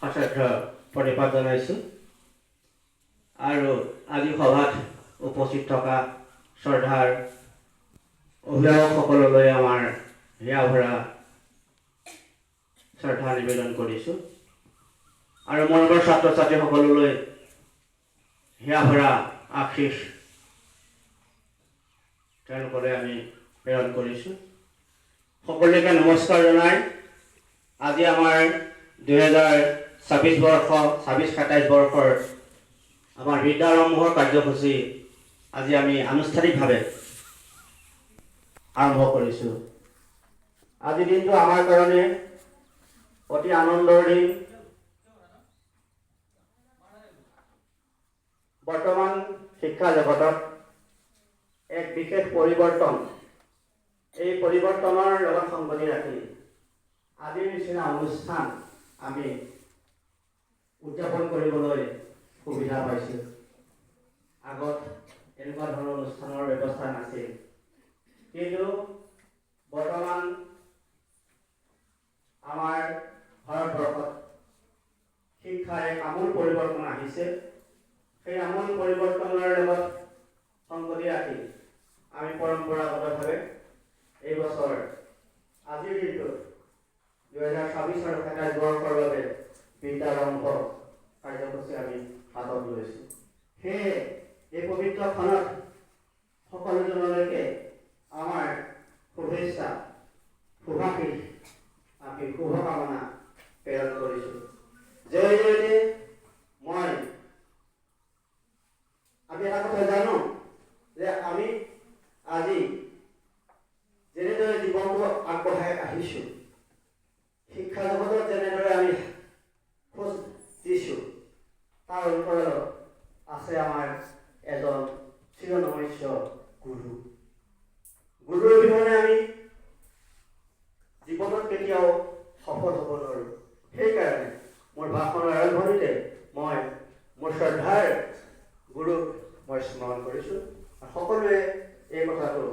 সশ্ৰদ্ধ প্ৰণিপাত জনাইছোঁ আৰু আজি সভাত উপস্থিত থকা শ্ৰদ্ধাৰ অভিভাৱকসকললৈ আমাৰ হিয়াভৰা শ্ৰদ্ধা নিবেদন কৰিছোঁ আৰু মৰমৰ ছাত্ৰ ছাত্ৰীসকললৈ হিয়াভৰা আশীষ তেওঁলোকলৈ আমি প্ৰেৰণ কৰিছোঁ। সকলোকে নমস্কাৰ জনাই আজি আমাৰ 2026 বৰ্ষ 26-27 বৰ্ষৰ আমাৰ বিদ্যাৰম্ভৰ কাৰ্যসূচী আজি আমি আনুষ্ঠানিকভাৱে আৰম্ভ কৰিছোঁ। আজিৰ দিনটো আমাৰ কাৰণে অতি আনন্দৰ দিন। বৰ্তমান শিক্ষা জগতত এক বিশেষ পৰিৱৰ্তন, এই পৰিৱৰ্তনৰ লগত সংগতি ৰাখি আজিৰ নিচিনা অনুষ্ঠান আমি উদযাপন কৰিবলৈ সুবিধা পাইছোঁ। আগত এনেকুৱা ধৰণৰ অনুষ্ঠানৰ ব্যৱস্থা নাছিল, কিন্তু বৰ্তমান আমাৰ ভাৰতবৰ্ষত শিক্ষাৰ এক আমূল পৰিৱৰ্তন আহিছে। সেই আমূল পৰিৱৰ্তনৰ লগত সংগতি ৰাখি আমি পৰম্পৰাগতভাৱে এই বছৰ আজিৰ দিনটোত 2026 আৰু 27 বৰ্ষৰ বাবে বিদ্যাৰম্ভ কাৰ্যসূচী আমি হাতত লৈছোঁ। সেয়ে এই পবিত্ৰ ক্ষণত সকলোজনলৈকে আমাৰ শুভেচ্ছা, শুভাশীষ, আমি শুভকামনা প্ৰেৰণ কৰিছোঁ। জৰিয়তে আমি এটা কথা জানো যে আমি আজি যেনেদৰে জীৱনটো আগবঢ়াই আহিছোঁ, শিক্ষা জগতত যেনেদৰে আমি খোজ দিছোঁ, তাৰ অন্তৰালত আছে আমাৰ এজন চিৰনমস্য গুৰু। গুৰুৰ অবিহনে আমি জীৱনত কেতিয়াও সফল হ'ব নোৱাৰোঁ। সেইকাৰণে মোৰ ভাষণৰ আৰম্ভণিতে মই মোৰ শ্ৰদ্ধাৰ গুৰুক মই স্মৰণ কৰিছোঁ। সকলোৱে এই কথাটো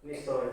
নিশ্চয়